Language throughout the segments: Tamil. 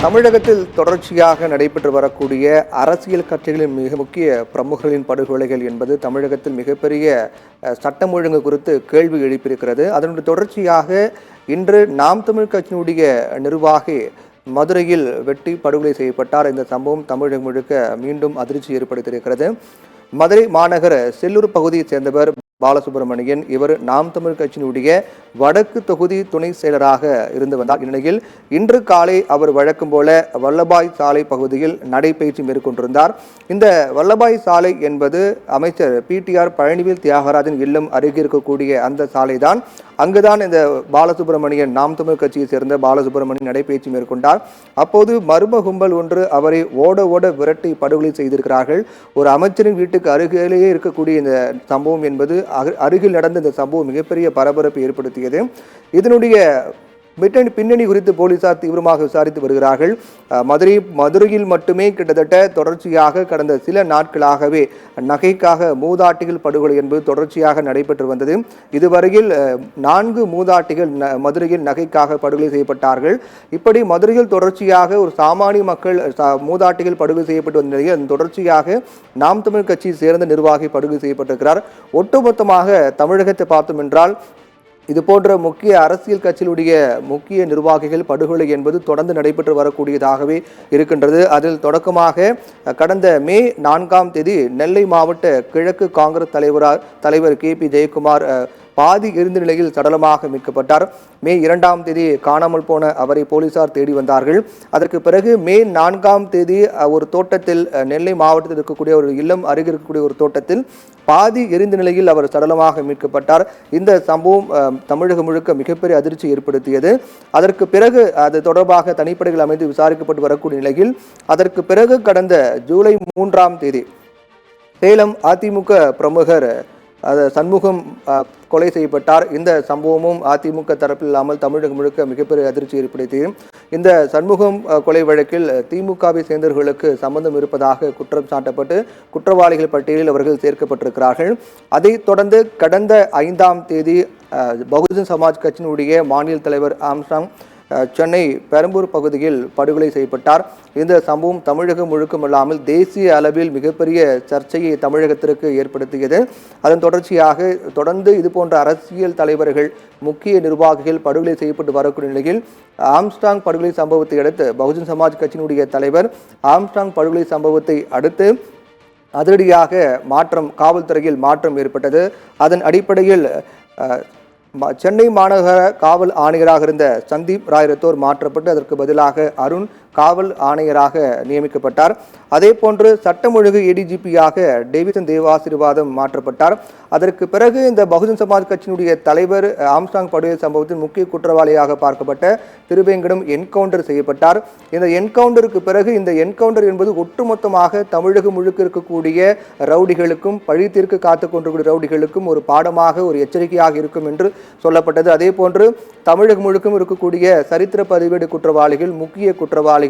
தமிழகத்தில் தொடர்ச்சியாக நடைபெற்று வரக்கூடிய அரசியல் கட்சிகளின் மிக முக்கிய பிரமுகர்களின் படுகொலைகள் என்பது தமிழகத்தில் மிகப்பெரிய சட்டம் ஒழுங்கு குறித்து கேள்வி எழுப்பியிருக்கிறது. அதனுடைய தொடர்ச்சியாக இன்று நாம் தமிழ் கட்சியினுடைய நிர்வாகி மதுரையில் வெட்டி படுகொலை செய்யப்பட்டார். இந்த சம்பவம் தமிழகம் முழுக்க மீண்டும் அதிர்ச்சி ஏற்படுத்தியிருக்கிறது. மதுரை மாநகர செல்லூர் பகுதியைச் சேர்ந்தவர் பாலசுப்ரமணியன். இவர் நாம் தமிழ் கட்சியினுடைய வடக்கு தொகுதி துணை செயலராக இருந்து வந்தார். இந்நிலையில் இன்று காலை அவர் வழக்கம் போல வல்லபாய் சாலை பகுதியில் நடைபயிற்சி மேற்கொண்டிருந்தார். இந்த வல்லபாய் சாலை என்பது அமைச்சர் PTR பழனிவேல் தியாகராஜன் இல்லம் அருகே இருக்கக்கூடிய அந்த சாலை தான். அங்குதான் இந்த பாலசுப்ரமணியன் நாம் தமிழ் கட்சியை சேர்ந்த பாலசுப்ரமணியன் நடைபயிற்சி மேற்கொண்டார். அப்போது மர்ம கும்பல் ஒன்று அவரை ஓட ஓட விரட்டி படுகொலை செய்திருக்கிறார்கள். ஒரு அமைச்சரின் வீட்டுக்கு அருகிலேயே இருக்கக்கூடிய இந்த சம்பவம் என்பது அருகில் நடந்த இந்த சம்பவம் மிகப்பெரிய பரபரப்பை ஏற்படுத்தியது. இதனுடைய பின்னணி குறித்து போலீசார் தீவிரமாக விசாரித்து வருகிறார்கள். மதுரையில் மட்டுமே கிட்டத்தட்ட தொடர்ச்சியாக கடந்த சில நாட்களாகவே நகைக்காக மூதாட்டிகள் படுகொலை என்பது தொடர்ச்சியாக நடைபெற்று வந்தது. இதுவரையில் 4 மூதாட்டிகள் மதுரையில் நகைக்காக படுகொலை செய்யப்பட்டார்கள். இப்படி மதுரையில் தொடர்ச்சியாக ஒரு சாமானிய மக்கள் மூதாட்டிகள் படுகொலை செய்யப்பட்டு வந்த நிலையில் தொடர்ச்சியாக நாம் தமிழ் கட்சியை சேர்ந்த நிர்வாகி படுகொலை செய்யப்பட்டிருக்கிறார். ஒட்டுமொத்தமாக தமிழகத்தை பார்த்தோம் என்றால் இது போன்ற முக்கிய அரசியல் கட்சிகளுடைய முக்கிய நிர்வாகிகள் படுகொலை என்பது தொடர்ந்து நடைபெற்று வரக்கூடியதாகவே இருக்கின்றது. அதில் தொடக்கமாக கடந்த மே 4ஆம் தேதி நெல்லை மாவட்ட கிழக்கு காங்கிரஸ் தலைவர் KP ஜெயக்குமார் பாதி எரிந்த நிலையில் சடலமாக மீட்கப்பட்டார். மே 2ஆம் தேதி காணாமல் போன அவரை போலீசார் தேடி வந்தார்கள். அதற்கு பிறகு மே 4ஆம் தேதி ஒரு தோட்டத்தில் நெல்லை மாவட்டத்தில் இருக்கக்கூடிய ஒரு இல்லம் அருகே இருக்கக்கூடிய ஒரு தோட்டத்தில் பாதி எரிந்த நிலையில் அவர் சடலமாக மீட்கப்பட்டார். இந்த சம்பவம் தமிழகம் முழுக்க மிகப்பெரிய அதிர்ச்சி ஏற்படுத்தியது. அதற்கு பிறகு அது தொடர்பாக தனிப்படைகள் அமைந்து விசாரிக்கப்பட்டு வரக்கூடிய நிலையில் அதற்கு பிறகு கடந்த ஜூலை 3ஆம் தேதி சேலம் அதிமுக பிரமுகர் சண்முகம் கொலை செய்யப்பட்டார். இந்த சம்பவமும் அதிமுக தரப்பில் இல்லாமல் தமிழகம் முழுக்க மிகப்பெரிய அதிர்ச்சி ஏற்படுத்தியது. இந்த சண்முகம் கொலை வழக்கில் திமுகவை சேர்ந்தவர்களுக்கு சம்பந்தம் இருப்பதாக குற்றம் சாட்டப்பட்டு குற்றவாளிகள் பட்டியலில் அவர்கள் சேர்க்கப்பட்டிருக்கிறார்கள். அதைத் தொடர்ந்து கடந்த 5ஆம் தேதி பகுஜன் சமாஜ் கட்சியினுடைய மாநில தலைவர் ஆம்ஸ்ட்ராங் சென்னை பெரம்பூர் பகுதியில் படுகொலை செய்யப்பட்டார். இந்த சம்பவம் தமிழகம் முழுக்கமில்லாமல் தேசிய அளவில் மிகப்பெரிய சர்ச்சையை தமிழகத்திற்கு ஏற்படுத்தியது. அதன் தொடர்ச்சியாக தொடர்ந்து இது போன்ற அரசியல் தலைவர்கள் முக்கிய நிர்வாகிகள் படுகொலை செய்யப்பட்டு வரக்கூடிய நிலையில் ஆம்ஸ்ட்ராங் படுகொலை சம்பவத்தை அடுத்து பகுஜன் சமாஜ் கட்சியினுடைய தலைவர் ஆம்ஸ்ட்ராங் படுகொலை சம்பவத்தை அடுத்து அதிரடியாக காவல்துறையில் மாற்றம் ஏற்பட்டது. அதன் அடிப்படையில் சென்னை மாநகர காவல் ஆணையராக இருந்த சந்தீப் ராய் ரத்தோர் மாற்றப்பட்டு அதற்கு பதிலாக அருண் காவல் ஆணையராக நியமிக்கப்பட்டார். அதே போன்று சட்டம் ஒழுங்கு ADGP-யாக டேவிசன் தேவாசீர்வாதம் மாற்றப்பட்டார். அதற்கு பிறகு இந்த பகுஜன் சமாஜ் கட்சியினுடைய தலைவர் ஆம்ஸ்ட்ராங் படுகொலை சம்பவத்தில் முக்கிய குற்றவாளியாக பார்க்கப்பட்ட திருவேங்கடம் என்கவுண்டர் செய்யப்பட்டார். இந்த என்கவுண்டருக்கு பிறகு இந்த என்கவுண்டர் என்பது ஒட்டுமொத்தமாக தமிழகம் முழுக்க இருக்கக்கூடிய ரவுடிகளுக்கும் பழி தீர்க்க காத்துக் கொண்டிருக்கூடிய ரவுடிகளுக்கும் ஒரு பாடமாக ஒரு எச்சரிக்கையாக இருக்கும் என்று சொல்லப்பட்டது. அதே போன்று தமிழகம் முழுக்கும் இருக்கக்கூடிய சரித்திர பதிவேடு குற்றவாளிகள் முக்கிய குற்றவாளிகள்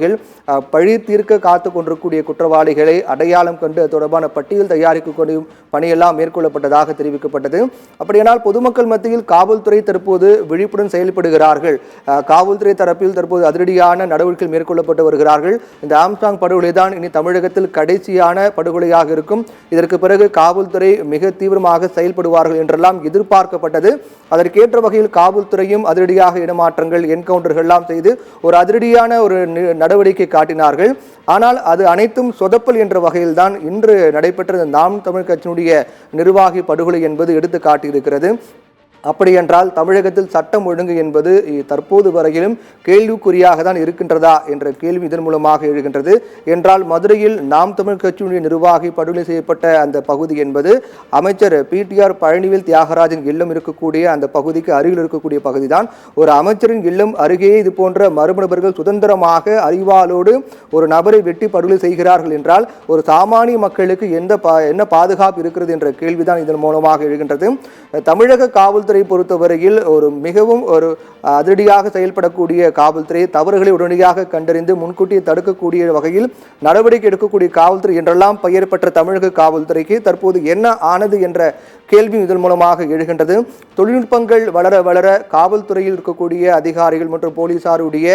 பழி தீர்க்க காத்து கொண்டிருக்கூடிய குற்றவாளிகளை அடையாளம் கண்டு தொடர்பான பட்டியல் தயாரிக்கக்கூடிய பணியெல்லாம் மேற்கொள்ளப்பட்டதாக தெரிவிக்கப்பட்டது. அப்படியானால் பொதுமக்கள் மத்தியில் காவல்துறை தற்போது விழிப்புடன் செயல்படுகிறார்கள். காவல்துறை தரப்பில் தற்போது அதிரடியான நடவடிக்கைகள் மேற்கொள்ளப்பட்டு வருகிறார்கள். இந்த ஆம்ஸ்ட்ராங் படுகொலை தான் இனி தமிழகத்தில் கடைசியான படுகொலையாக இருக்கும். இதற்கு பிறகு காவல்துறை மிக தீவிரமாக செயல்படுவார்கள் என்றெல்லாம் எதிர்பார்க்கப்பட்டது. அதற்கேற்ற வகையில் காவல்துறையும் அதிரடியாக இடமாற்றங்கள் என்கவுண்டர்கள் எல்லாம் செய்து ஒரு அதிரடியான ஒரு நடவடிக்கை காட்டினார்கள். ஆனால் அது அனைத்தும் சொதப்பல் என்ற வகையில்தான் இன்று நடைபெற்ற நாம் தமிழ் கட்சியினுடைய நிர்வாகி படுகொலை என்பது எடுத்து காட்டியிருக்கிறது. அப்படியென்றால் தமிழகத்தில் சட்டம் ஒழுங்கு என்பது தற்போது வரையிலும் கேள்விக்குறியாக தான் இருக்கின்றதா என்ற கேள்வி இதன் மூலமாக எழுகின்றது. என்றால் மதுரையில் நாம் தமிழ் கட்சியினுடைய நிர்வாகி படுகொலை செய்யப்பட்ட அந்த பகுதி என்பது அமைச்சர் PTR பழனிவேல் தியாகராஜன் இல்லம் இருக்கக்கூடிய அந்த பகுதிக்கு அருகில் இருக்கக்கூடிய பகுதி தான். ஒரு அமைச்சரின் இல்லம் அருகே இது போன்ற மர்ம நபர்கள் சுதந்திரமாக அறிவாலோடு ஒரு நபரை வெட்டி படுகொலை செய்கிறார்கள் என்றால் ஒரு சாமானிய மக்களுக்கு என்ன பாதுகாப்பு இருக்கிறது என்ற கேள்விதான் இதன் மூலமாக எழுகின்றது. தமிழக காவல்துறை காவல்துறை பொறுத்தவரையில் மிகவும் அதிரடியாக செயல்படக்கூடிய காவல்துறை, தவறுகளை உடனடியாக கண்டறிந்து முன்கூட்டியே தடுக்கக்கூடிய வகையில் நடவடிக்கை எடுக்கக்கூடிய காவல்துறை என்றெல்லாம் பெயர் பெற்ற தமிழக காவல்துறைக்கு தற்போது என்ன ஆனது என்ற கேள்வி இதன் மூலமாக எழுகின்றது. தொழில்நுட்பங்கள் வளர வளர காவல்துறையில் இருக்கக்கூடிய அதிகாரிகள் மற்றும் போலீசாருடைய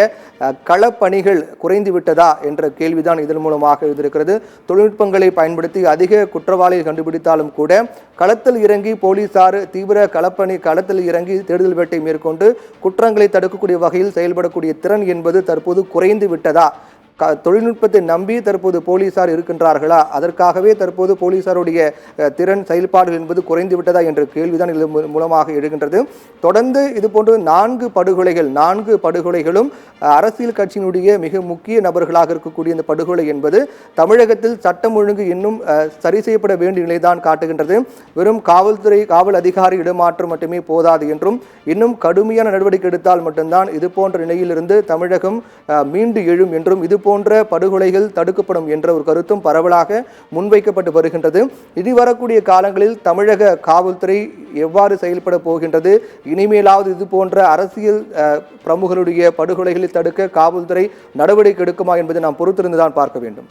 களப்பணிகள் குறைந்து விட்டதா என்ற கேள்விதான் இதன் மூலமாக எழுதியிருக்கிறது. தொழில்நுட்பங்களை பயன்படுத்தி அதிக குற்றவாளியை கண்டுபிடித்தாலும் கூட களத்தில் இறங்கி போலீசார் தீவிர களத்தில் இறங்கி தேடுதல் வேட்டை மேற்கொண்டு குற்றங்களை தடுக்கக்கூடிய வகையில் செயல்படக்கூடிய திறன் என்பது தற்போது குறைந்து விட்டதா? தொழில்நுட்பத்தை நம்பி தற்போது போலீசார் இருக்கின்றார்களா? அதற்காகவே தற்போது போலீசாருடைய திறன் செயல்பாடுகள் என்பது குறைந்து விட்டதா என்ற கேள்விதான் இது மூலமாக எழுகின்றது. தொடர்ந்து இதுபோன்று 4 படுகொலைகளும் அரசியல் கட்சியினுடைய மிக முக்கிய நபர்களாக இருக்கக்கூடிய இந்த படுகொலை என்பது தமிழகத்தில் சட்டம் ஒழுங்கு இன்னும் சரி செய்யப்பட வேண்டிய நிலைதான் காட்டுகின்றது. வெறும் காவல் அதிகாரி இடமாற்றம் மட்டுமே போதாது என்றும் இன்னும் கடுமையான நடவடிக்கை எடுத்தால் மட்டும்தான் இது போன்ற நிலையிலிருந்து தமிழகம் மீண்டு எழும் என்றும் இது போன்ற படுகொலைகள் தடுக்கப்படும் என்ற ஒரு கருத்தும் பரவலாக முன்வைக்கப்பட்டு வருகின்றது. இனி வரக்கூடிய காலங்களில் தமிழக காவல்துறை எவ்வாறு செயல்பட போகின்றது? இனிமேலாவது இது போன்ற அரசியல் பிரமுகருடைய படுகொலைகளை தடுக்க காவல்துறை நடவடிக்கை எடுக்குமா என்பதை நாம் பொறுத்திருந்துதான் பார்க்க வேண்டும்.